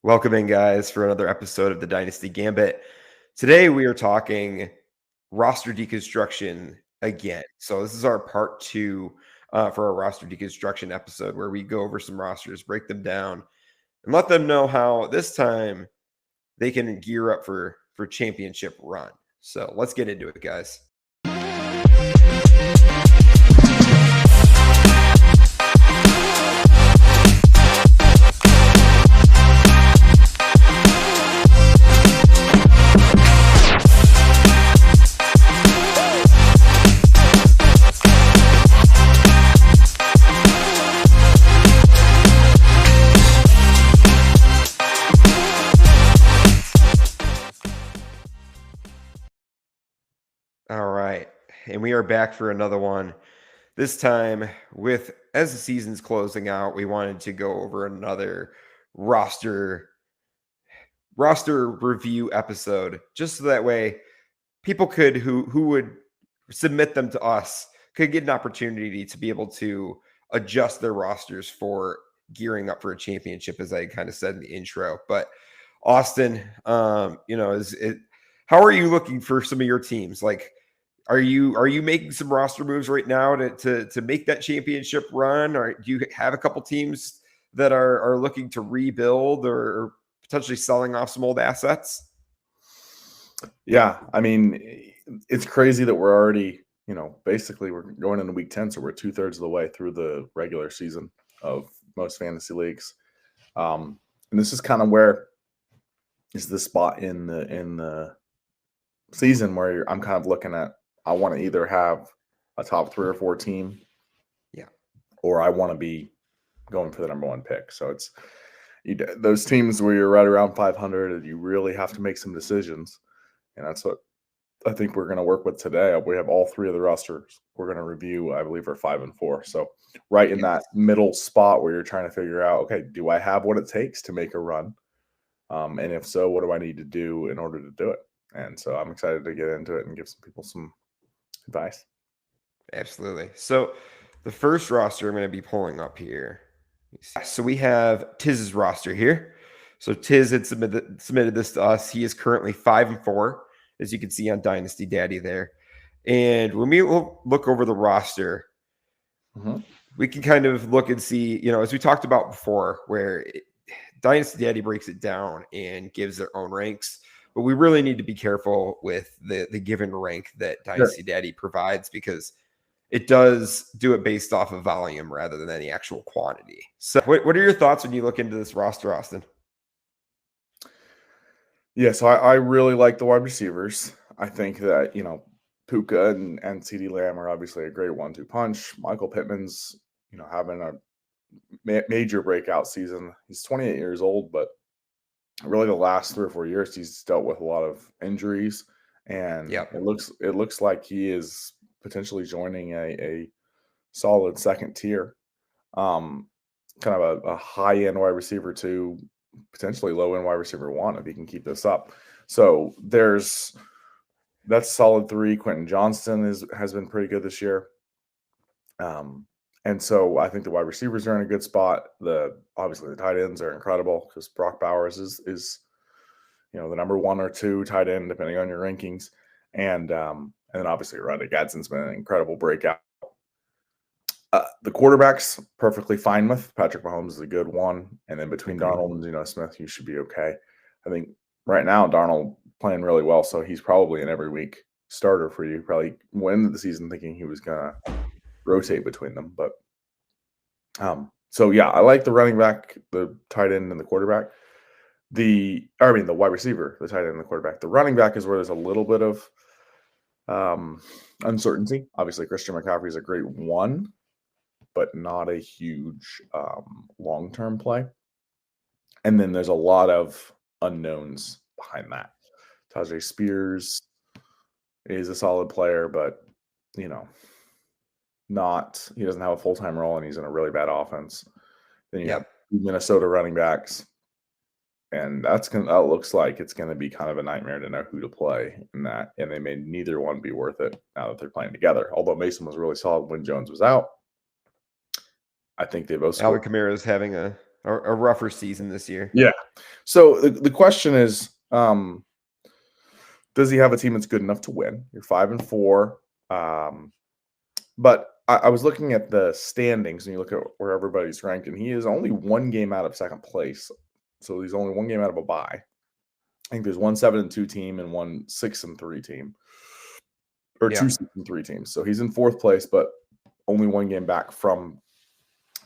Welcome in, guys, for another episode of the Dynasty Gambit. Today, we are talking roster deconstruction again. So this is our part two for our roster deconstruction episode, where we go over some rosters, break them down, and let them know how this time they can gear up for championship run. So let's get into it, guys. All right, and we are back for another one. This time, as the season's closing out, we wanted to go over another roster review episode, just so that way people who would submit them to us could get an opportunity to be able to adjust their rosters for gearing up for a championship, as I kind of said in the intro. But Austin, how are you looking for some of your teams? Like, are you making some roster moves right now to make that championship run? Or do you have a couple teams that are looking to rebuild or potentially selling off some old assets? Yeah, I mean, it's crazy that we're already, basically we're going into week 10, so we're 2/3 of the way through the regular season of most fantasy leagues. And this is kind of where is the spot in the season where I'm kind of looking at, I want to either have a top 3 or 4 team, or I want to be going for the number 1 pick. So it's those teams where you're right around 500 and you really have to make some decisions. And that's what I think we're going to work with today. We have all 3 of the rosters we're going to review, I believe, are 5 and 4. So right in that middle spot where you're trying to figure out, okay, do I have what it takes to make a run? And if so, what do I need to do in order to do it? And so I'm excited to get into it and give some people some advice. Absolutely. So the first roster I'm going to be pulling up here. So we have Tiz's roster here. So Tiz had submitted this to us. He is currently 5 and 4, as you can see on Dynasty Daddy there. And when we look over the roster, we can kind of look and see, as we talked about before, where Dynasty Daddy breaks it down and gives their own ranks. But we really need to be careful with the given rank that Dynasty Daddy provides, because it does do it based off of volume rather than any actual quantity. So what are your thoughts when you look into this roster, Austin? Yeah, so I really like the wide receivers. I think that, Puka and CeeDee Lamb are obviously a great 1-2 punch. Michael Pittman's, having a major breakout season. He's 28 years old, but really the last 3 or 4 years he's dealt with a lot of injuries, and it looks like he is potentially joining a solid second tier, kind of a high-end wide receiver to potentially low-end wide receiver 1 if he can keep this up. So that's solid 3. Quentin Johnston has been pretty good this year. And so I think the wide receivers are in a good spot. Obviously the tight ends are incredible, because Brock Bowers is the number 1 or 2 tight end, depending on your rankings. And then obviously Rodney Gadsden's been an incredible breakout. The quarterbacks perfectly fine with. Patrick Mahomes is a good one. And then between Darnold and Geno Smith, you should be okay. I think right now Darnold playing really well, so he's probably an every week starter for you. Probably went into the season thinking he was going to rotate between them. But so yeah, I like the running back, the tight end, and the quarterback. The wide receiver, the tight end, and the quarterback. The running back is where there's a little bit of uncertainty. Obviously, Christian McCaffrey is a great 1, but not a huge long-term play. And then there's a lot of unknowns behind that. Tajay Spears is a solid player, but he doesn't have a full-time role, and he's in a really bad offense. Then you have Minnesota running backs, and that looks like it's going to be kind of a nightmare to know who to play in that, and they may neither one be worth it now that they're playing together. Although Mason was really solid when Jones was out, I think they both. Alvin Kamara is having a rougher season this year. Yeah, So the question is, does he have a team that's good enough to win? You're 5-4. But I was looking at the standings, and you look at where everybody's ranked, and he is only one game out of second place. So he's only one game out of a bye. I think there's one 7-2 team and one 6-3 team, or Yeah. 2 6-3 teams. So he's in fourth place, but only one game back from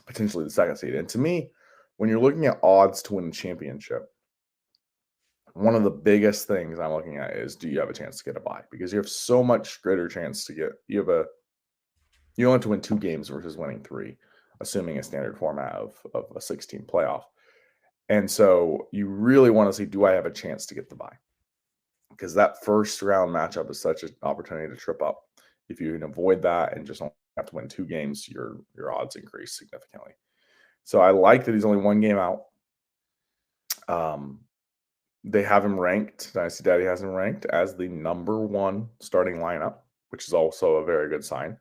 potentially the second seed. And to me, when you're looking at odds to win the championship, one of the biggest things I'm looking at is, do you have a chance to get a bye? Because you have so much greater chance to get, you only have to win 2 games versus winning 3, assuming a standard format of a 16 playoff. And so you really want to see, do I have a chance to get the bye? Because that first round matchup is such an opportunity to trip up. If you can avoid that and just only have to win 2 games, your odds increase significantly. So I like that he's only one game out. They have him ranked, Dynasty Daddy has him ranked as the number 1 starting lineup, which is also a very good sign.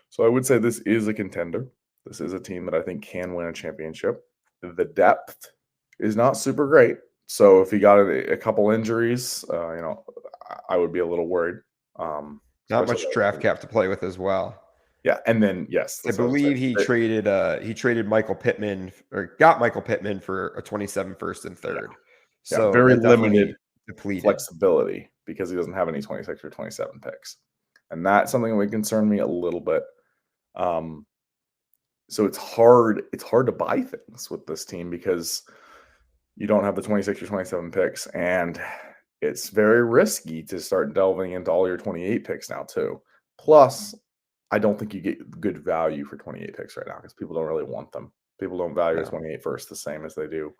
So I would say this is a contender. This is a team that I think can win a championship. The depth is not super great. So if he got a couple injuries, I would be a little worried. Not much draft cap to play with as well. Yeah, and then yes, I believe he traded Michael Pittman, or got Michael Pittman for a 27 first and third. Yeah. So very limited depleted flexibility because he doesn't have any 26 or 27 picks. And that's something that would concern me a little bit. So it's hard to buy things with this team because you don't have the 26 or 27 picks, and it's very risky to start delving into all your 28 picks now too. Plus, I don't think you get good value for 28 picks right now because people don't really want them. People don't value 28 first the same as they do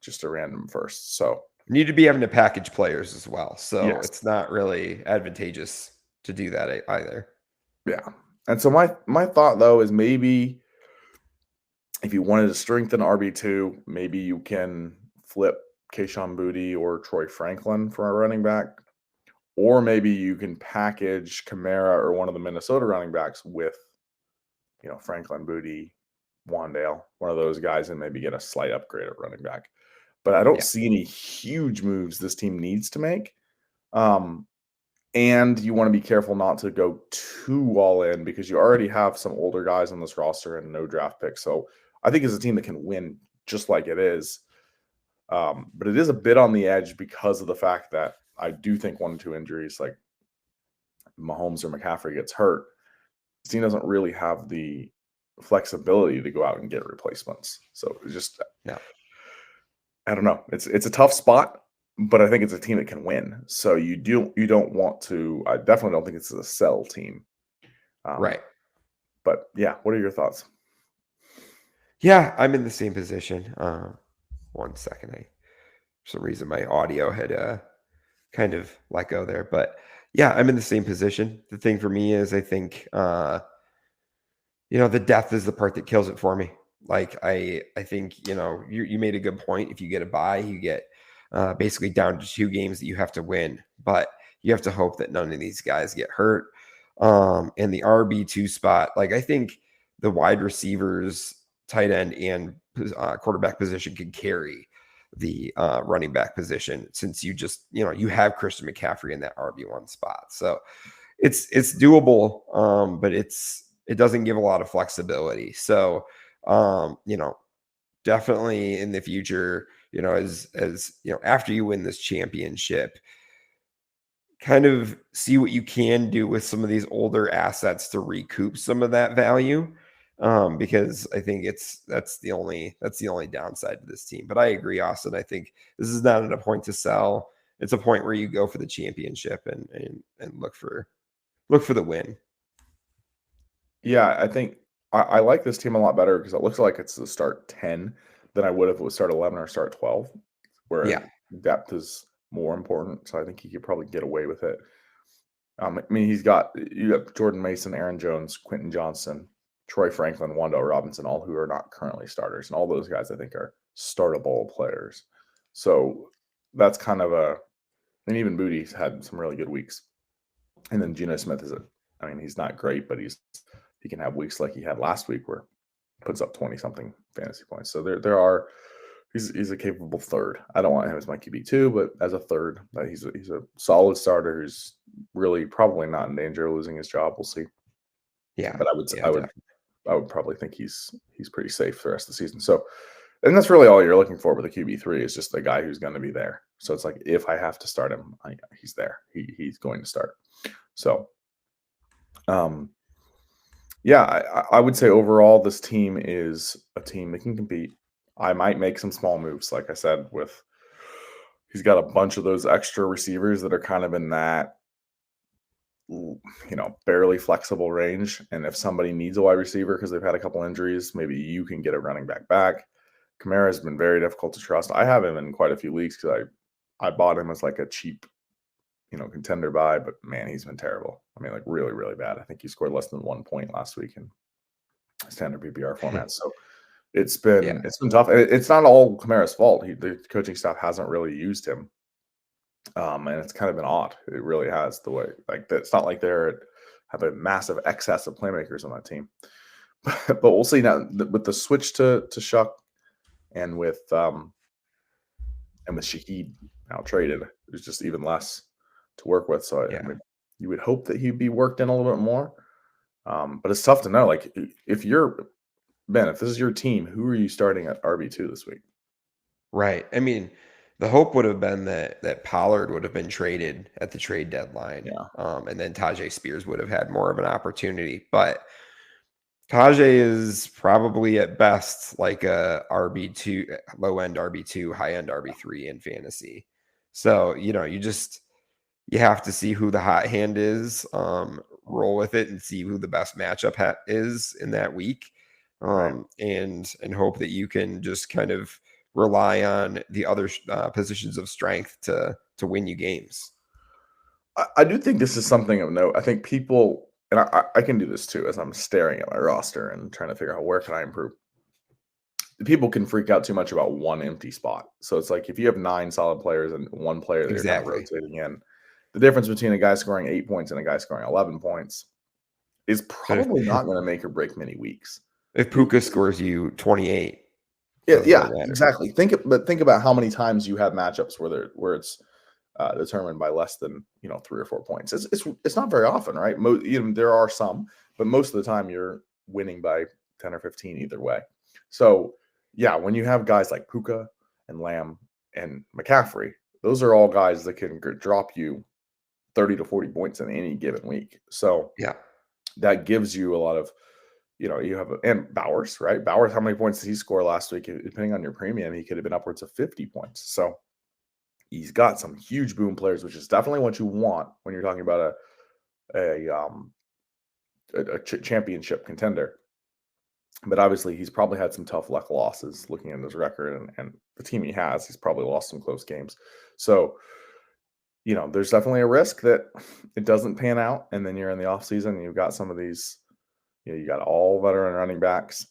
just a random first. So you need to be having to package players as well. So yes. It's not really advantageous to do that either. Yeah. And so my thought though is maybe if you wanted to strengthen RB2, maybe you can flip Kayshon Boutte or Troy Franklin for a running back. Or maybe you can package Kamara or one of the Minnesota running backs with, Franklin, Boutte, Wandale, one of those guys, and maybe get a slight upgrade at running back. But I don't see any huge moves this team needs to make. And you want to be careful not to go too all in because you already have some older guys on this roster and no draft picks. So I think it's a team that can win just like it is. But it is a bit on the edge because of the fact that I do think 1 or 2 injuries, like Mahomes or McCaffrey gets hurt, this team doesn't really have the flexibility to go out and get replacements. So it's just, I don't know. It's a tough spot, but I think it's a team that can win. So you don't want to. I definitely don't think it's a sell team. Right. But yeah, what are your thoughts? Yeah, I'm in the same position. 1 second. For some reason my audio had kind of let go there. But yeah, I'm in the same position. The thing for me is I think the depth is the part that kills it for me. Like I think, you made a good point. If you get a bye, you get basically down to 2 games that you have to win. But you have to hope that none of these guys get hurt. And the RB2 spot, like I think the wide receivers, tight end, and quarterback position can carry the running back position since you just, you have Christian McCaffrey in that RB1 spot. So it's doable, but it doesn't give a lot of flexibility. So, definitely in the future, as after you win this championship, kind of see what you can do with some of these older assets to recoup some of that value. Because I think that's the only downside to this team. But I agree, Austin. I think this is not at a point to sell. It's a point where you go for the championship and look for the win. Yeah, I think I like this team a lot better because it looks like it's the start 10 than I would if it was start 11 or start 12, where depth is more important. So I think he could probably get away with it. You have Jordan Mason, Aaron Jones, Quentin Johnson, Troy Franklin, Wando Robinson, all who are not currently starters. And all those guys I think are startable players. So that's kind of and even Boutte's had some really good weeks. And then Geno Smith he's not great, but he can have weeks like he had last week where he puts up 20-something fantasy points. So there are he's a capable third. I don't want him as my QB2, but as a third, he's a solid starter who's really probably not in danger of losing his job. We'll see. Yeah. But Yeah, definitely. I would probably think he's pretty safe for the rest of the season. So, and that's really all you're looking for with a QB3 is just the guy who's going to be there. So it's like if I have to start him, he's there. He's going to start. So, yeah, I would say overall this team is a team that can compete. I might make some small moves, like I said, with he's got a bunch of those extra receivers that are kind of in that barely flexible range. And if somebody needs a wide receiver because they've had a couple injuries, maybe you can get a running back. Kamara has been very difficult to trust. I have him in quite a few leagues because I bought him as like a cheap, contender buy, but man, he's been terrible. I mean, like really, really bad. I think he scored less than 1 point last week in standard PPR format. So it's been tough. It's not all Kamara's fault. The coaching staff hasn't really used him. And it's kind of been odd. It really has the way it's not like they're have a massive excess of playmakers on that team. But we'll see now with the switch to Shuck and with Shaheed now traded, there's just even less to work with. So I mean, you would hope that he'd be worked in a little bit more. But it's tough to know. Like if this is your team, who are you starting at RB2 this week? Right. I mean, the hope would have been that Pollard would have been traded at the trade deadline. Yeah. And then Tajay Spears would have had more of an opportunity. But Tajay is probably at best like a RB2, low end RB2, high end RB3 in fantasy. So, you have to see who the hot hand is, roll with it and see who the best matchup is in that week. And hope that you can just kind of rely on the other positions of strength to win you games. I do think this is something of note. I think people, and I can do this too, as I'm staring at my roster and trying to figure out where can I improve. People can freak out too much about one empty spot. So it's like if you have 9 solid players and one player that you're kind of rotating in, the difference between a guy scoring 8 points and a guy scoring 11 points is probably not going to make or break many weeks. If Puka scores you 28. Yeah, exactly. Think about how many times you have matchups where it's determined by less than 3 or 4 points. It's not very often, right? There are some, but most of the time you're winning by 10 or 15 either way. So yeah, when you have guys like Puka and Lamb and McCaffrey, those are all guys that can drop you 30 to 40 points in any given week. So yeah, that gives you a lot of. You have and Bowers, right? Bowers, how many points did he score last week? Depending on your premium, he could have been upwards of 50 points. So he's got some huge boom players, which is definitely what you want when you're talking about a championship contender. But obviously, he's probably had some tough luck losses looking at his record and the team he has. He's probably lost some close games. So, there's definitely a risk that it doesn't pan out. And then you're in the offseason and you've got some of these. You got all veteran running backs.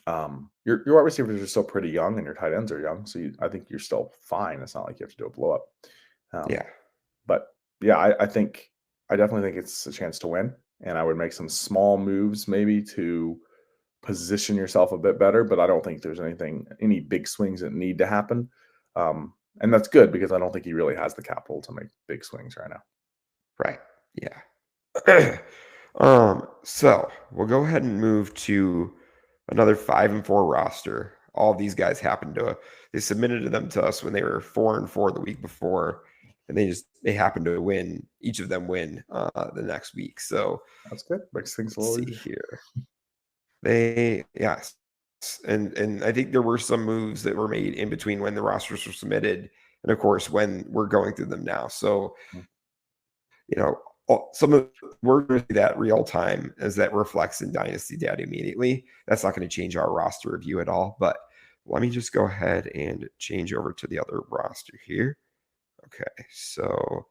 Your wide receivers are still pretty young, and your tight ends are young, so I think you're still fine. It's not like you have to do a blow up. But yeah, I definitely think it's a chance to win, and I would make some small moves maybe to position yourself a bit better. But I don't think there's any big swings that need to happen, and that's good because I don't think he really has the capital to make big swings right now. Right. Yeah. So we'll go ahead and move to another 5-4 roster. All of these guys they submitted them to us when they were 4-4 the week before, and they happened to win. Each of them win the next week. So that's good. Makes things a little easier here. And I think there were some moves that were made in between when the rosters were submitted, and of course when we're going through them now. So we're going to see that real time as that reflects in Dynasty data immediately. That's not going to change our roster review at all, but let me just go ahead and change over to the other roster here. Okay, so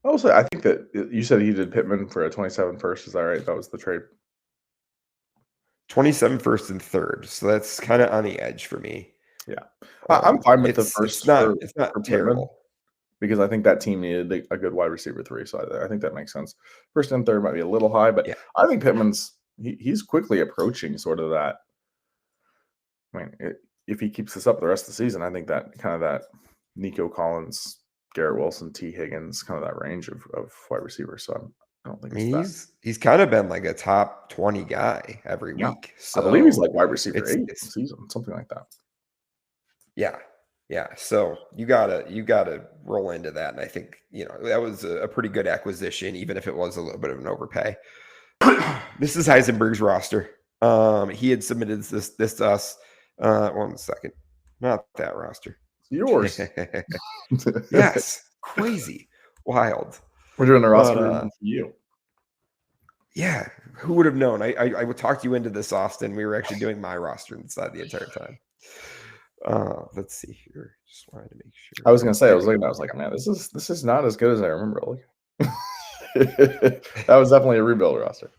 also I think that you said he did Pittman for a 27 first. Is that right? That was the trade. 27 first and third. So that's kind of on the edge for me. Yeah, I'm fine with the first. It's not terrible. Pittman. Because I think that team needed a good wide receiver 3. So I think that makes sense. First and third might be a little high, but I think Pittman's he's quickly approaching sort of that. I mean, if he keeps this up the rest of the season, I think that kind of that Nico Collins, Garrett Wilson, T. Higgins, kind of that range of wide receivers. So I don't think I it's mean, bad. he's kind of been like a top 20 guy every Yeah. week. I believe he's So like wide receiver 8 it's season, something like that. yeah. Yeah. So you gotta roll into that. And I think, that was a pretty good acquisition, even if it was a little bit of an overpay. This is Heisenberg's roster. He had submitted this to us. 1 second. Not that roster. It's yours. Yes. Crazy. Wild. We're doing a roster But, for you. yeah, who would have known? I would talk you into this, Austin. We were actually doing my roster inside the entire time. Let's see here. Just wanted to make sure. I was gonna say, I was looking, I was like, man, this is not as good as I remember. That was definitely a rebuild roster.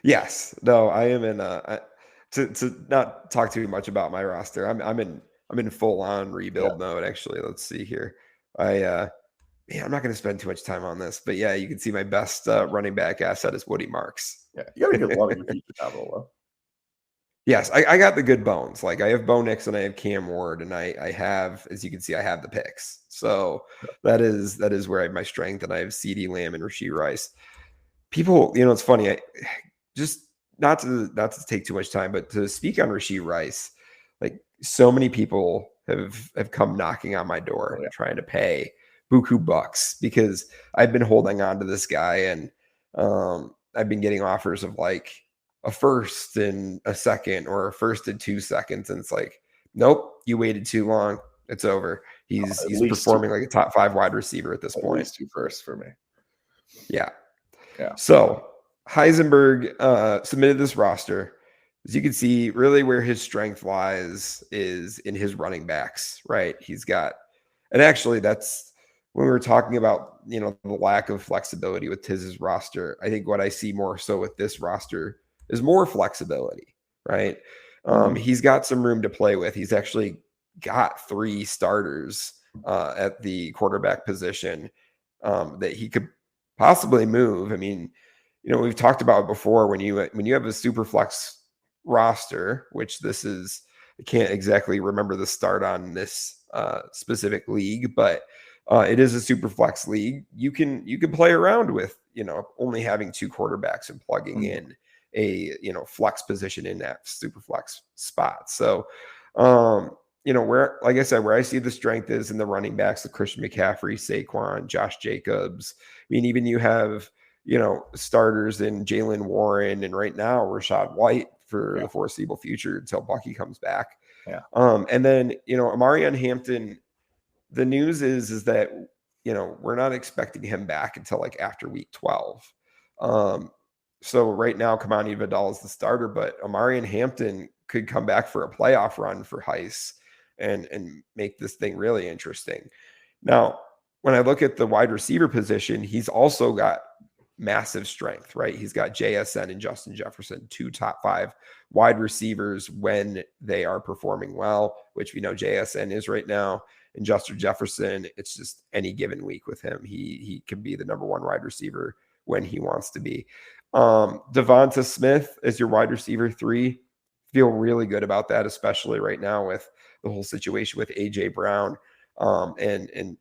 Yes. No, I am in to not talk too much about my roster. I'm in full on rebuild mode, actually. Let's see here. I'm not going to spend too much time on this, but yeah, you can see my best running back asset is Woody Marks. Yeah, you got to get a lot of good feature capital though. Yes, I got the good bones. Like I have Bo Nix and I have Cam Ward, and I have, as you can see, I have the picks. So that is where I have my strength, and I have CeeDee Lamb and Rashee Rice. People, it's funny. I just not to take too much time, but to speak on Rashee Rice, like so many people have come knocking on my door trying to pay buku bucks because I've been holding on to this guy, and I've been getting offers of like a first and a second or a first and 2 seconds. And it's like, nope, you waited too long. It's over. He's performing like a top 5 wide receiver at this point. At least 2 firsts for me. Yeah. Yeah. So Heisenberg submitted this roster. As you can see, really where his strength lies is in his running backs, right? He's got, and actually that's when we were talking about, the lack of flexibility with Tiz's roster. I think what I see more so with this roster is more flexibility, right? He's got some room to play with. He's actually got 3 starters at the quarterback position that he could possibly move. I mean, we've talked about before when you have a super flex roster, which this is, I can't exactly remember the start on this specific league, but it is a super flex league. You can play around with, only having 2 quarterbacks and plugging in a, flex position in that super flex spot. So, where, like I said, where I see the strength is in the running backs, the Christian McCaffrey, Saquon, Josh Jacobs. I mean, even you have, starters in Jalen Warren and right now Rashad White for the foreseeable future until Bucky comes back. Yeah. And then, Omarion Hampton, the news is that, we're not expecting him back until like after week 12. So right now, Kamani Vidal is the starter, but Omarion Hampton could come back for a playoff run for Heiss and make this thing really interesting. Now, when I look at the wide receiver position, he's also got massive strength, right? He's got JSN and Justin Jefferson, 2 top 5 wide receivers when they are performing well, which we know JSN is right now. And Justin Jefferson, it's just any given week with him. He can be the number 1 wide receiver when he wants to be. Devonta Smith is your wide receiver 3. Feel really good about that, especially right now with the whole situation with AJ Brown. And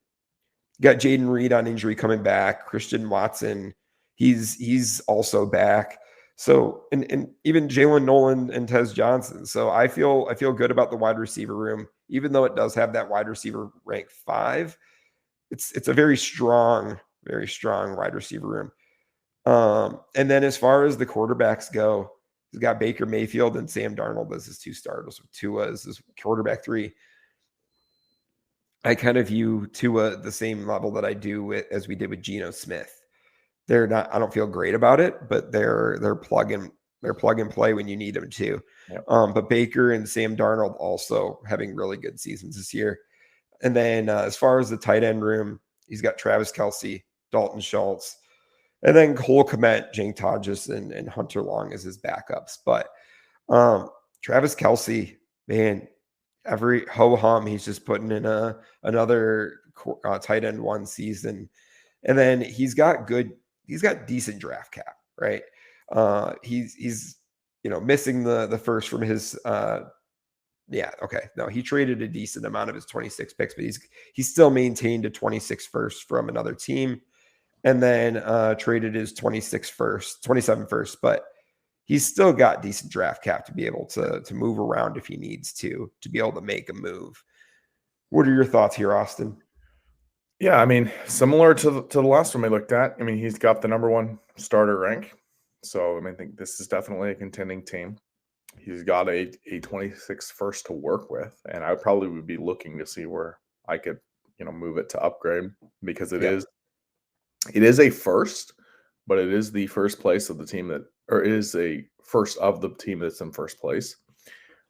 got Jayden Reed on injury coming back. Christian Watson, he's also back. So and even Jalen Nolan and Tez Johnson. So I feel good about the wide receiver room, even though it does have that wide receiver rank 5. It's a very strong wide receiver room. And then as far as the quarterbacks go, he's got Baker Mayfield and Sam Darnold as his 2 starters, with Tua as his quarterback 3. I kind of view Tua the same level that I do as we did with Geno Smith. They're not, I don't feel great about it, but they're plug and play when you need them to. Yep. But Baker and Sam Darnold also having really good seasons this year. And then as far as the tight end room, he's got Travis Kelce, Dalton Schultz, and then Cole Kmet, Jake Hodges, and Hunter Long as his backups. But Travis Kelce, man, every ho-hum, he's just putting in another tight end 1 season. And then he's got decent draft cap, right? He's missing the first from his Yeah, okay. No, he traded a decent amount of his 26 picks, but he's still maintained a 26 first from another team, and then traded his 26 first, 27 first, but he's still got decent draft cap to be able to move around if he needs to be able to make a move. What are your thoughts here, Austin? Yeah, I mean, similar to the last one we looked at. I mean, he's got the number one starter rank. So, I mean, I think this is definitely a contending team. He's got a 26 first to work with, and I probably would be looking to see where I could, move it to upgrade, because it is a first, but it is the first place of the team or it is a first of the team that's in first place,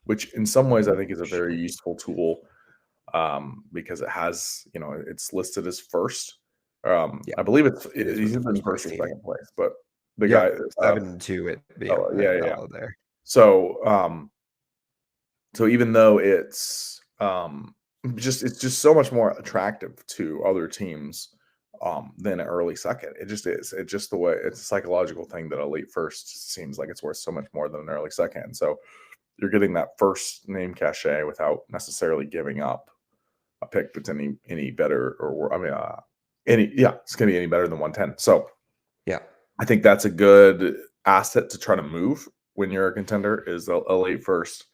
which in some ways I think is a very useful tool, because it has, it's listed as first. I believe he's in first or second place, but the guy 7-2 at yeah. there. So so even though it's just so much more attractive to other teams than an early second. It just is. It's just the way, it's a psychological thing that elite first seems like it's worth so much more than an early second. So you're getting that first name cachet without necessarily giving up a pick that's any better, or I mean it's gonna be any better than 110. So yeah, I think that's a good asset to try to move when you're a contender, is a late first.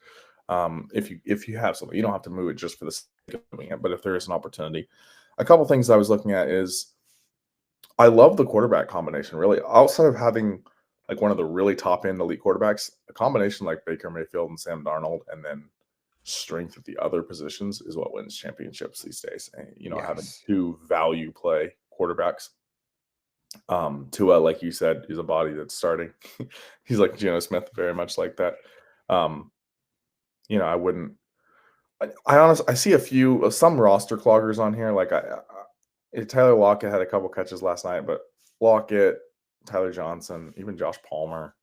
If you have something, you don't have to move it just for the sake of moving it, but if there is an opportunity. A couple things I was looking at is I love the quarterback combination, really. Outside of having like one of the really top end elite quarterbacks, a combination like Baker Mayfield and Sam Darnold, and then strength at the other positions is what wins championships these days. And, having two value play quarterbacks. Tua, like you said, is a body that's starting. He's like Geno Smith, very much like that. I wouldn't. I honestly, I see some roster cloggers on here. Like Tyler Lockett had a couple catches last night, but Lockett, Tyler Johnson, even Josh Palmer,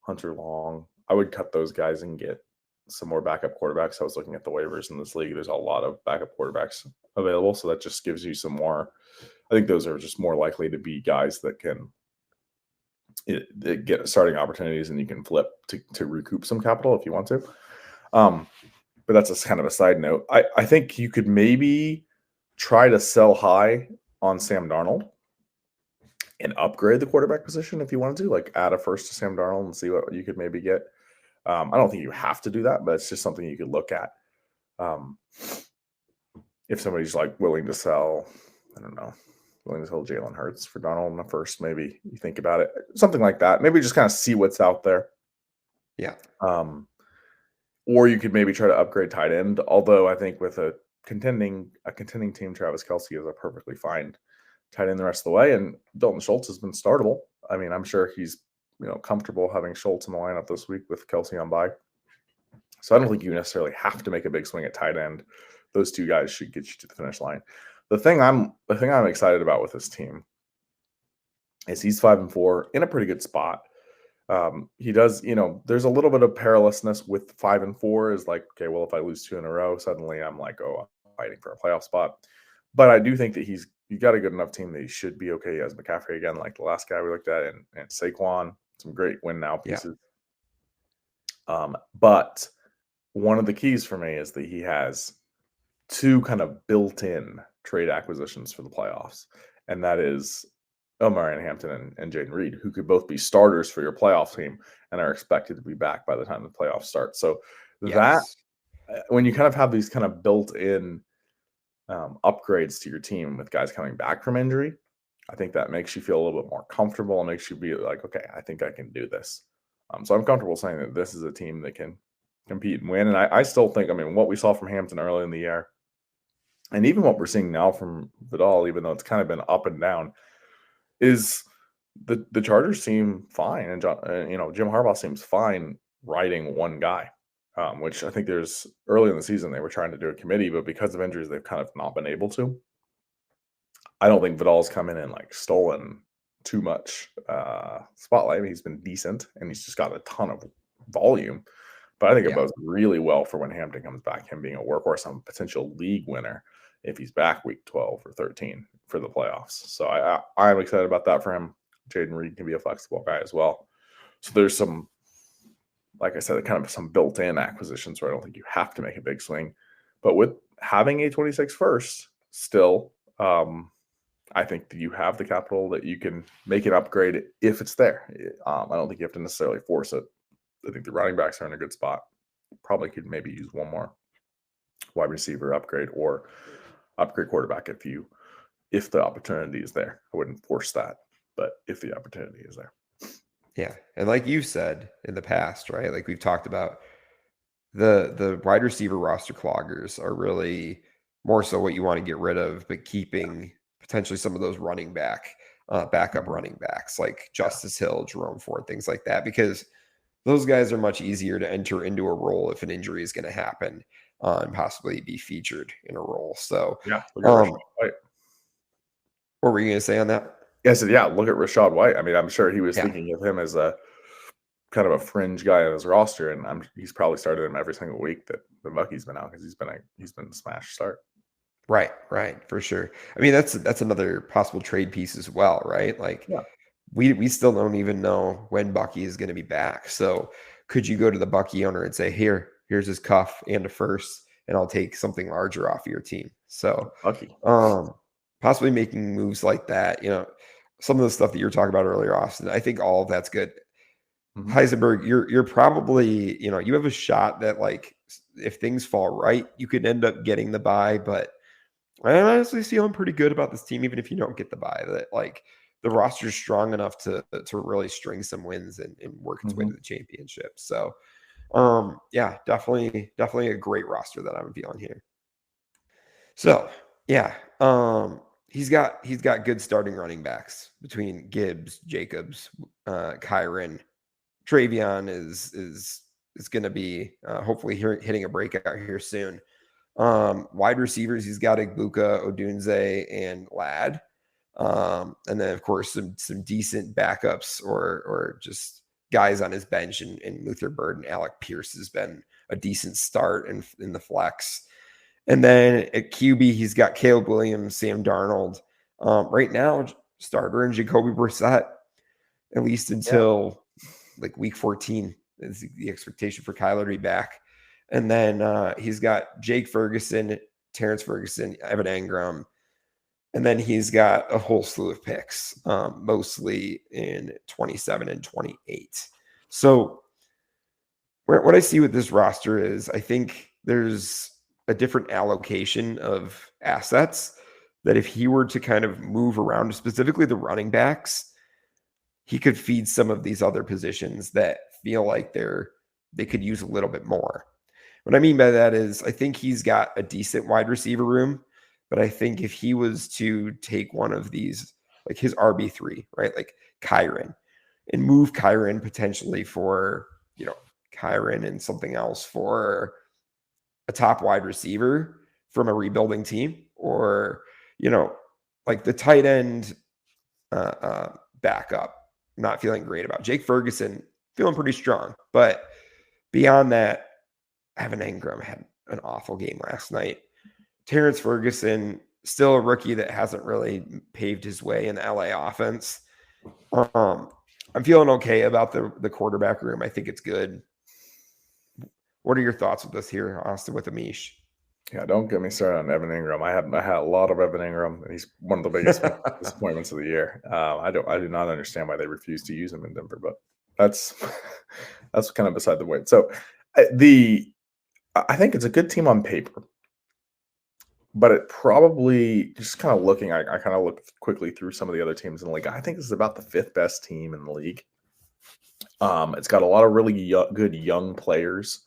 Hunter Long, I would cut those guys and get some more backup quarterbacks. I was looking at the waivers in this league. There's a lot of backup quarterbacks available, so that just gives you some more. I think those are just more likely to be guys that can get starting opportunities, and you can flip to recoup some capital if you want to. But that's kind of a side note. I think you could maybe try to sell high on Sam Darnold and upgrade the quarterback position if you wanted to, like add a first to Sam Darnold and see what you could maybe get. I don't think you have to do that, but it's just something you could look at. If somebody's like willing to sell, I don't know, willing to sell Jalen Hurts for Darnold in the first, maybe you think about it, something like that. Maybe just kind of see what's out there. Yeah. Or you could maybe try to upgrade tight end. Although I think with a contending team, Travis Kelce is a perfectly fine tight end the rest of the way. And Dalton Schultz has been startable. I mean, I'm sure he's comfortable having Schultz in the lineup this week with Kelce on bye. So I don't think you necessarily have to make a big swing at tight end. Those two guys should get you to the finish line. The thing I'm excited about with this team is he's 5-4 in a pretty good spot. He does, there's a little bit of perilousness with 5-4 is like, okay, well, if I lose 2 in a row, suddenly I'm like, oh, I'm fighting for a playoff spot. But I do think that you got a good enough team that he should be okay. He has McCaffrey again, like the last guy we looked at, and Saquon, some great win now pieces. Yeah. But one of the keys for me is that he has 2 kind of built-in trade acquisitions for the playoffs, and that is Omarion, Hampton, and Jayden Reed, who could both be starters for your playoff team and are expected to be back by the time the playoffs start. So that when you kind of have these kind of built-in upgrades to your team with guys coming back from injury, I think that makes you feel a little bit more comfortable and makes you be like, okay, I think I can do this. So I'm comfortable saying that this is a team that can compete and win. And I still think, what we saw from Hampton early in the year, and even what we're seeing now from Vidal, even though it's kind of been up and down, is the Chargers seem fine, and Jim Harbaugh seems fine riding one guy, which I think there's early in the season they were trying to do a committee, but because of injuries they've kind of not been able to. I don't think Vidal's come in and like stolen too much spotlight. He's been decent and he's just got a ton of volume, but I think it bodes really well for when Hampton comes back, him being a workhorse and potential league winner if he's back week 12 or 13 for the playoffs. So I'm excited about that for him. Jayden Reed can be a flexible guy as well. So there's some like I said, kind of some built-in acquisitions where I don't think you have to make a big swing. But with having a 26 first, still, I think that you have the capital that you can make an upgrade if it's there. I don't think you have to necessarily force it. I think the running backs are in a good spot. Probably could maybe use one more wide receiver upgrade or upgrade quarterback if the opportunity is there. I wouldn't force that, but if the opportunity is there. Yeah. And like you said in the past, right? Like we've talked about, the wide receiver roster cloggers are really more so what you want to get rid of, but keeping potentially some of those backup running backs like Justice Hill, Jerome Ford, things like that, because those guys are much easier to enter into a role if an injury is going to happen, and possibly be featured in a role. So, what were you going to say on that? Yeah, so look at Rachaad White. I mean, I'm sure he was Yeah. thinking of him as a kind of a fringe guy on his roster, and he's probably started him every single week that the Bucky's been out because he's been a smash start. Right, for sure. I mean, that's another possible trade piece as well, right? Like, we still don't even know when Bucky is going to be back. So, could you go to the Bucky owner and say, here's his cuff and a first, and I'll take something larger off of your team? So, Bucky. Possibly making moves like that. Some of the stuff that you were talking about earlier, Austin. I think all of that's good. Mm-hmm. Heisenberg, you're probably, you have a shot that, like, if things fall right, you could end up getting the bye, but I'm honestly feeling pretty good about this team, even if you don't get the bye. That, like, the roster is strong enough to really string some wins and work its way to the championship. So, definitely a great roster that I'm feeling here. So, he's got good starting running backs between Gibbs, Jacobs, Kyron. Travion is going to be hopefully hitting a breakout here soon. Wide receivers, he's got Igbuka, Odunze, and Ladd. And then, of course, some decent backups or just guys on his bench in Luther Bird and Alec Pierce has been a decent start in the flex. And then at QB, he's got Caleb Williams, Sam Darnold. Right now, starter and Jacoby Brissett, at least until like week 14 is the expectation for Kyler to be back. And then he's got Jake Ferguson, Terrence Ferguson, Evan Engram. And then he's got a whole slew of picks, mostly in 27 and 28. So what I see with this roster is I think there's a different allocation of assets that if he were to kind of move around, specifically the running backs, he could feed some of these other positions that feel like they could use a little bit more. What I mean by that is I think he's got a decent wide receiver room, but I think if he was to take one of these, like his RB3, right, like Kyron, and move Kyron potentially for, Kyron and something else for a top wide receiver from a rebuilding team, or, like the tight end backup, not feeling great about. Jake Ferguson, feeling pretty strong. But beyond that, Evan Engram had an awful game last night. Terrence Ferguson, still a rookie that hasn't really paved his way in the LA offense. I'm feeling okay about the quarterback room. I think it's good. What are your thoughts with this here, Austin, with Amish? Yeah, don't get me started on Evan Engram. I had a lot of Evan Engram, and he's one of the biggest disappointments of the year. I do not understand why they refuse to use him in Denver, but that's kind of beside the point. So I think it's a good team on paper, but it probably just kind of looking. I kind of looked quickly through some of the other teams in the league. I think this is about the 5th best team in the league. It's got a lot of really good young players.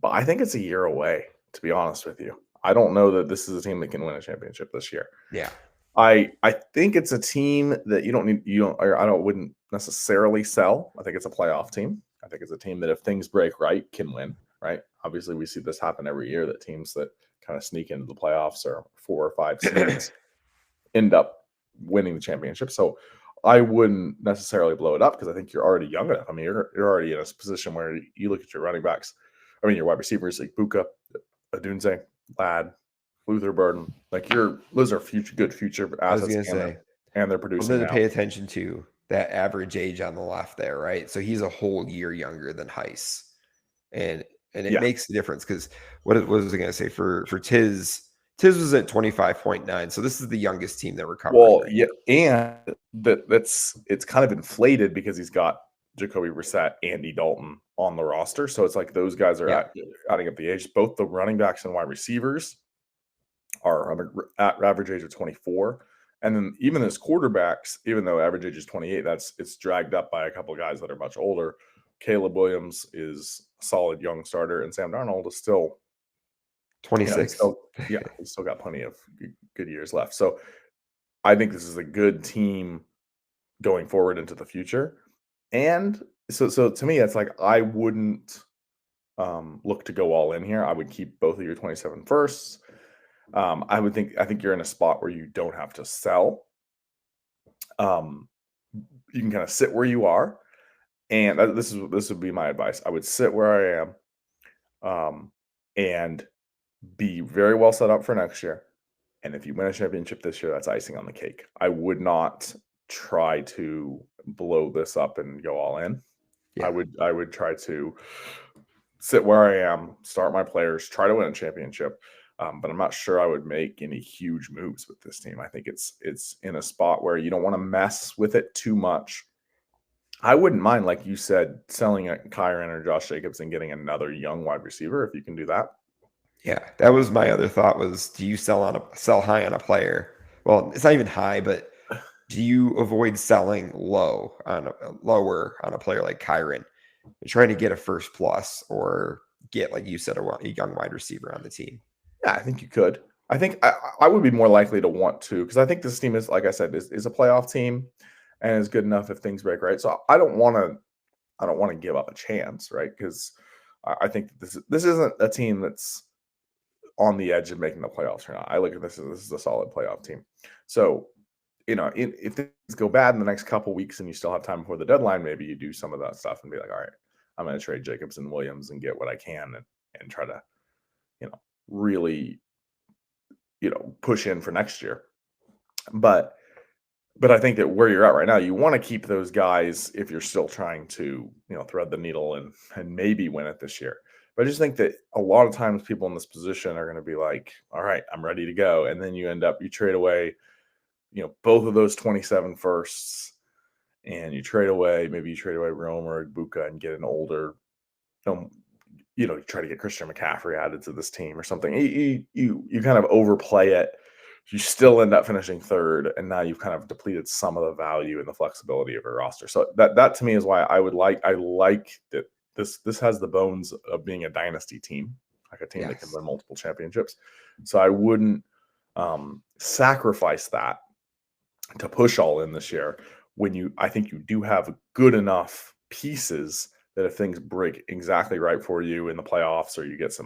But I think it's a year away, to be honest with you. I don't know that this is a team that can win a championship this year. Yeah. I think it's a team that I wouldn't necessarily sell. I think it's a playoff team. I think it's a team that if things break right, can win, right? Obviously, we see this happen every year, that teams that kind of sneak into the playoffs or 4 or 5 seeds end up winning the championship. So I wouldn't necessarily blow it up because I think you're already young enough. I mean, you're already in a position where you look at your running backs. I mean, your wide receivers like Buka, Odunze, Ladd, Luther Burden. Like those are good future assets. I was going to say, and they're producing. Something to pay attention to that average age on the left there, right? So he's a whole year younger than Heiss. And it Yeah. makes a difference because what was I going to say for Tiz? Tiz was at 25.9. So this is the youngest team that we're covering. Well, right yeah, and it's kind of inflated because he's got Jacoby Brissett, Andy Dalton on the roster. So it's like those guys are adding up the age. Both the running backs and wide receivers are at average age of 24. And then even as quarterbacks, even though average age is 28, it's dragged up by a couple of guys that are much older. Caleb Williams is a solid young starter, and Sam Darnold is still 26. He's still got plenty of good years left. So I think this is a good team going forward into the future. And so to me, it's like I wouldn't look to go all in here. I would keep both of your 27 firsts. I think you're in a spot where you don't have to sell. You can kind of sit where you are, and this would be my advice. I would sit where I am, and be very well set up for next year. And if you win a championship this year, that's icing on the cake. I would not try to blow this up and go all in. Yeah. I would try to sit where I am, start my players, try to win a championship. But I'm not sure I would make any huge moves with this team. I think it's in a spot where you don't want to mess with it too much. I wouldn't mind, like you said, selling a Kyren or Josh Jacobs and getting another young wide receiver if you can do that. Yeah, that was my other thought was, do you sell high on a player? Well, it's not even high, but do you avoid selling lower on a player like Kyren? You're trying to get a first plus or get, like you said, a young wide receiver on the team. Yeah, I think you could. I think I would be more likely to want to, because I think this team is, like I said, is a playoff team and is good enough if things break right. So I don't want to give up a chance, right? Because I think this isn't a team that's on the edge of making the playoffs or not. I look at this is a solid playoff team. So, if things go bad in the next couple weeks and you still have time before the deadline, maybe you do some of that stuff and be like, all right, I'm going to trade Jacobs and Williams and get what I can and try to, really, push in for next year. But I think that where you're at right now, you want to keep those guys if you're still trying to, thread the needle and maybe win it this year. But I just think that a lot of times people in this position are going to be like, all right, I'm ready to go. And then you trade away, both of those 27 firsts, and you trade away Rome or Buka and get an older, you try to get Christian McCaffrey added to this team or something. You kind of overplay it. You still end up finishing third, and now you've kind of depleted some of the value and the flexibility of your roster. So that to me is why I like that this has the bones of being a dynasty team, like a team that can win multiple championships. So I wouldn't sacrifice that to push all in this year when I think you do have good enough pieces that if things break exactly right for you in the playoffs, or you get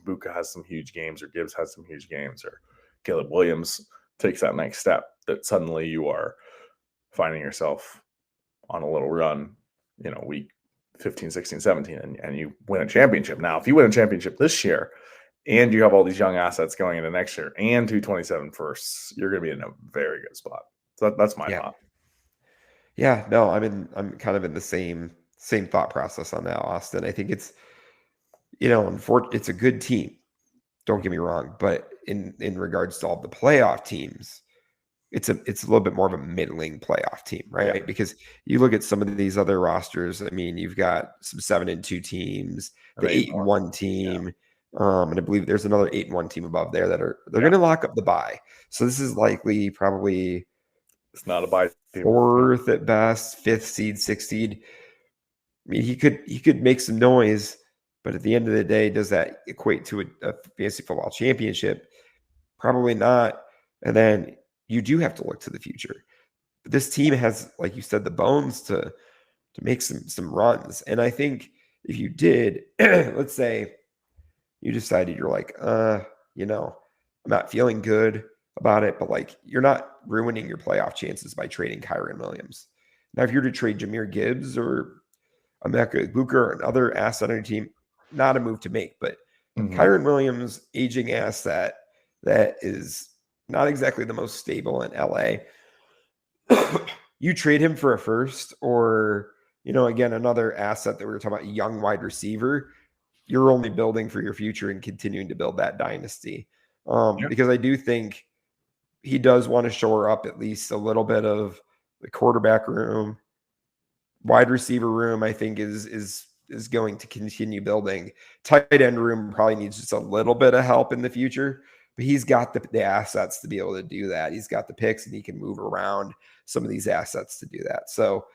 Buka has some huge games, or Gibbs has some huge games, or Caleb Williams takes that next step, that suddenly you are finding yourself on a little run, week 15, 16, 17, and you win a championship. Now, if you win a championship this year and you have all these young assets going into next year and 227 firsts, you're going to be in a very good spot. So that's my thought. Yeah, no, I'm kind of in the same thought process on that, Austin. I think it's, it's a good team. Don't get me wrong, but in regards to all the playoff teams, it's a little bit more of a middling playoff team, right? Yeah. Because you look at some of these other rosters. I mean, you've got some 7-2 teams, the 8-1 team, and I believe there's another 8-1 team above there they're going to lock up the bye. So this is likely probably it's not a bye team. 4th at best, 5th seed, 6th seed. I mean, he could make some noise, but at the end of the day, does that equate to a fantasy football championship? Probably not. And then you do have to look to the future. But this team has, like you said, the bones to make some runs. And I think if you did, let's say you decided you're like, I'm not feeling good about it, but like you're not ruining your playoff chances by trading Kyren Williams. Now, if you're to trade Jahmyr Gibbs or Emeka Egbuka or another asset on your team, not a move to make, but Kyren Williams, aging asset that is not exactly the most stable in LA. you trade him for a first or, again, another asset that we were talking about, young wide receiver, you're only building for your future and continuing to build that dynasty. Because I do think he does want to shore up at least a little bit of the quarterback room, wide receiver room. I think is going to continue building. Tight end room probably needs just a little bit of help in the future, but he's got the assets to be able to do that. He's got the picks and he can move around some of these assets to do that. So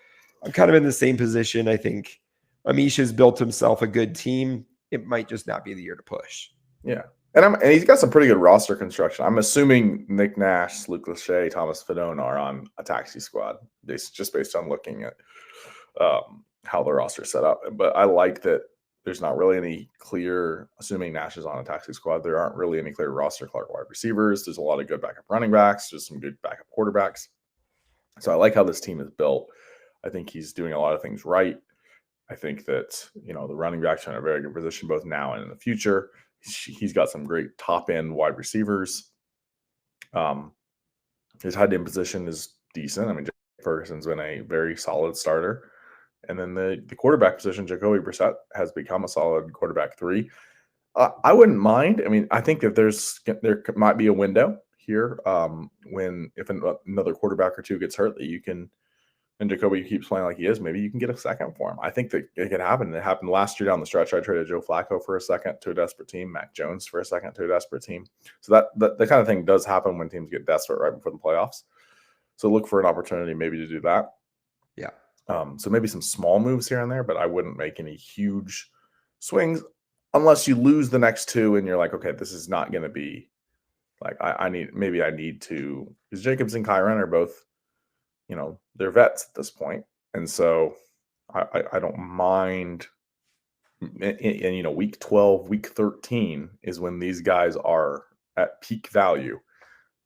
I'm kind of in the same position. I think Amish has built himself a good team. It might just not be the year to push. Yeah. And he's got some pretty good roster construction. I'm assuming Nick Nash, Luke Lachey, Thomas Fedone are on a taxi squad, just based on looking at how the roster is set up. But I like that there's not really any clear, assuming Nash is on a taxi squad, there aren't really any clear roster Clark wide receivers. There's a lot of good backup running backs. There's some good backup quarterbacks. So I like how this team is built. I think he's doing a lot of things right. I think that, the running backs are in a very good position both now and in the future. He's got some great top end wide receivers. His tight end position is decent. I mean, Ferguson's been a very solid starter. And then the quarterback position, Jacoby Brissett has become a solid quarterback 3. I wouldn't mind. I mean, I think that there might be a window here if another quarterback or two gets hurt that you can, and Jacoby keeps playing like he is, maybe you can get a second for him. I think that it could happen. It happened last year down the stretch. I traded Joe Flacco for a second to a desperate team, Mac Jones for a second to a desperate team. So that kind of thing does happen when teams get desperate right before the playoffs. So look for an opportunity maybe to do that. Yeah. So maybe some small moves here and there, but I wouldn't make any huge swings unless you lose the next 2 and you're like, okay, this is not going to be like I need to, because Jacobs and Kyron are both, they're vets at this point. And so I don't mind. And, week 12, week 13 is when these guys are at peak value,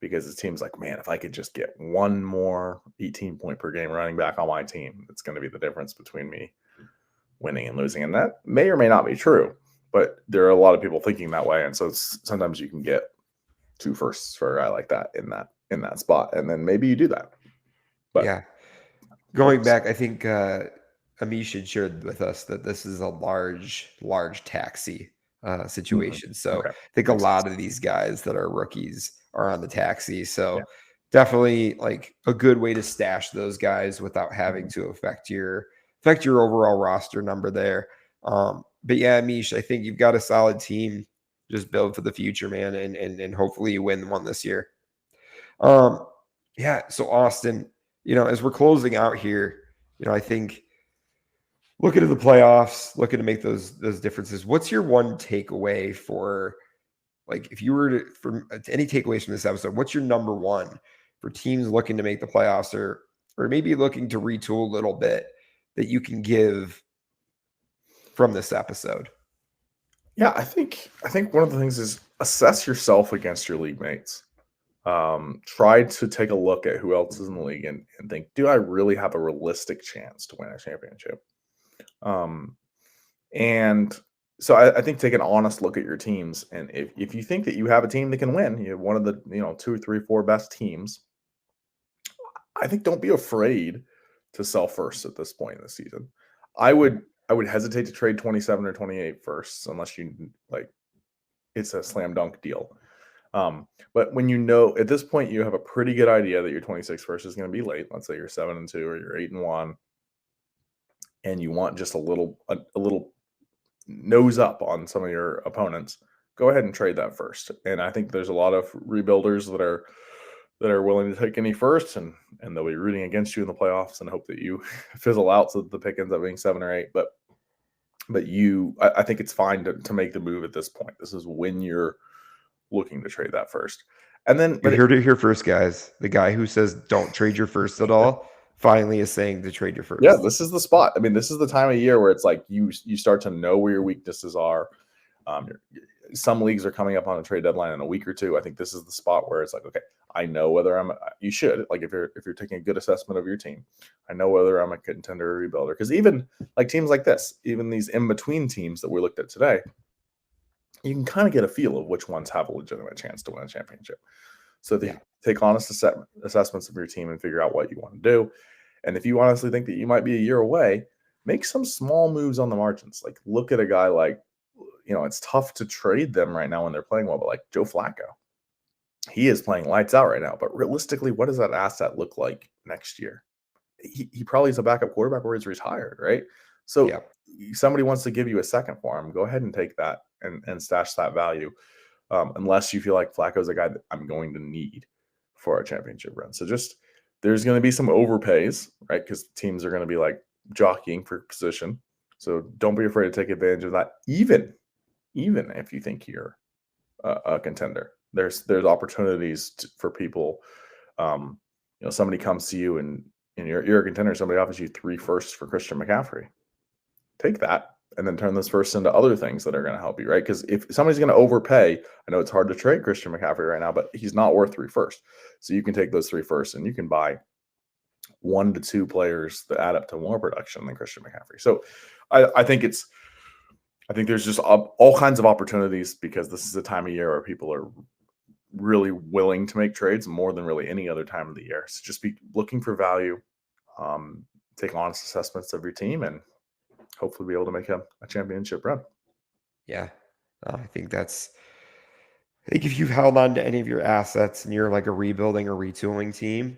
because it seems like, man, if I could just get one more 18 point per game running back on my team, it's going to be the difference between me winning and losing. And that may or may not be true, but there are a lot of people thinking that way. And so sometimes you can get 2 firsts for a guy like that in that spot. And then maybe you do that. But yeah. Going back, I think Amish had shared with us that this is a large taxi situation. So I think a lot of these guys that are rookies are on the taxi. So definitely like a good way to stash those guys without having to affect your overall roster number there. But yeah, Amish, I think you've got a solid team. Just build for the future, man, and hopefully you win one this year. Yeah. So Austin, as we're closing out here, I think looking at the playoffs, looking to make those differences. What's your one takeaway for, like, if you were for any takeaways from this episode? What's your number one for teams looking to make the playoffs, or maybe looking to retool a little bit that you can give from this episode? Yeah, I think one of the things is assess yourself against your league mates. Try to take a look at who else is in the league and think, do I really have a realistic chance to win a championship? And so I think take an honest look at your teams. And if you think that you have a team that can win, you have one of the 2, 3, 4 best teams, I think don't be afraid to sell first at this point in the season. I would hesitate to trade 27 or 28 firsts unless it's a slam dunk deal. But when at this point you have a pretty good idea that your 26 first is going to be late. Let's say you're 7-2 or you're 8-1, and you want just a little nose up on some of your opponents. Go ahead and trade that first. And I think there's a lot of rebuilders that are willing to take any first, and they'll be rooting against you in the playoffs and hope that you fizzle out so that the pick ends up being 7 or 8. But I think it's fine to make the move at this point. This is when you're looking to trade that first. And then you're here to hear first, guys. The guy who says don't trade your first at all finally is saying to trade your first. Yeah, this is the spot. I mean, this is the time of year where it's like you start to know where your weaknesses are. Some leagues are coming up on a trade deadline in a week or 2. I think this is the spot where it's like, okay, I know whether you should, like, if you're taking a good assessment of your team, I know whether I'm a contender or rebuilder. Because even like teams like this, even these in-between teams that we looked at today, you can kind of get a feel of which ones have a legitimate chance to win a championship. So take honest assessments of your team and figure out what you want to do. And if you honestly think that you might be a year away, make some small moves on the margins. Like look at a guy like, it's tough to trade them right now when they're playing well, but like Joe Flacco, he is playing lights out right now. But realistically, what does that asset look like next year? He probably is a backup quarterback where he's retired, right? So Yeah. somebody wants to give you a second for him, go ahead and take that and stash that value, unless you feel like Flacco's a guy that I'm going to need for a championship run. So just there's going to be some overpays, right? Because teams are going to be like jockeying for position. So don't be afraid to take advantage of that, even if you think you're a contender. There's opportunities for people. Somebody comes to you and you're a contender. Somebody offers you 3 firsts for Christian McCaffrey. Take that and then turn those firsts into other things that are going to help you, right? Because if somebody's going to overpay, I know it's hard to trade Christian McCaffrey right now, but he's not worth 3 firsts. So you can take those 3 firsts and you can buy 1 to 2 players that add up to more production than Christian McCaffrey. So I think there's just all kinds of opportunities, because this is a time of year where people are really willing to make trades more than really any other time of the year. So just be looking for value, take honest assessments of your team, and hopefully be able to make a championship run. Yeah. I think if you've held on to any of your assets and you're like a rebuilding or retooling team,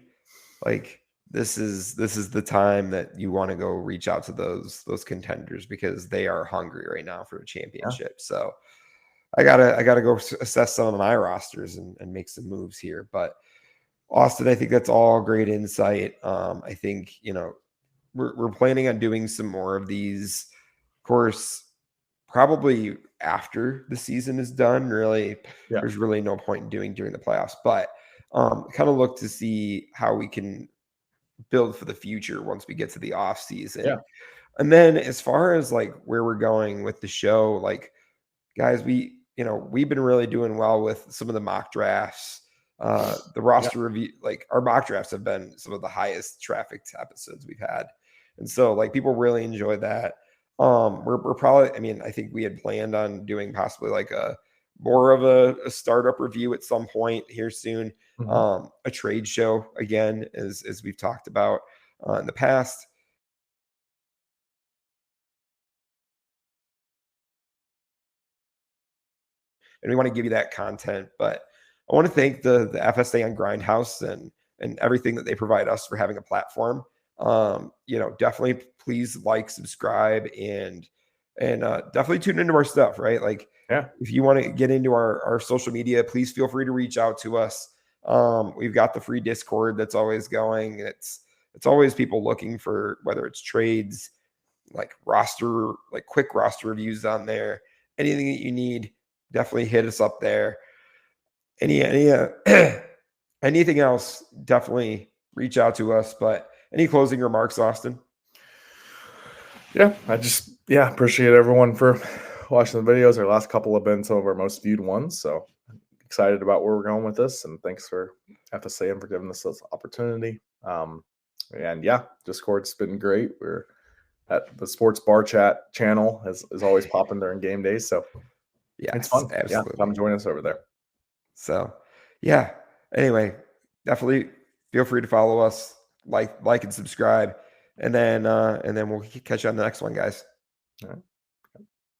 like this is the time that you want to go reach out to those contenders, because they are hungry right now for a championship. Yeah. So I gotta go assess some of my rosters and make some moves here. But Austin, I think that's all great insight. I think, we're planning on doing some more of these, of course, probably after the season is done. Really, There's really no point in doing during the playoffs, but kind of look to see how we can build for the future once we get to the off season. Yeah. And then as far as like where we're going with the show, like guys, we've been really doing well with some of the mock drafts. The roster review, like our mock drafts have been some of the highest trafficked episodes we've had. And so like people really enjoy that. We're probably, I think we had planned on doing possibly like more of a startup review at some point here soon. Mm-hmm. A trade show again, as we've talked about in the past. And we want to give you that content, but I want to thank the FSA on Grindhouse and everything that they provide us for having a platform. Definitely please like, subscribe, and definitely tune into our stuff, right? Like, if you want to get into our social media, please feel free to reach out to us. We've got the free Discord that's always going. It's always people looking for, whether it's trades, like quick roster reviews on there, anything that you need, definitely hit us up there. Anything else, definitely reach out to us. But any closing remarks, Austin? Yeah, appreciate everyone for watching the videos. Our last couple have been some of our most viewed ones, so excited about where we're going with this, and thanks for FSA for giving us this opportunity. Discord's been great. We're at the Sports Bar Chat channel is always popping during game days, so it's fun. Absolutely. Come join us over there. So anyway, definitely feel free to follow us, like and subscribe, and then we'll catch you on the next one, guys. All right.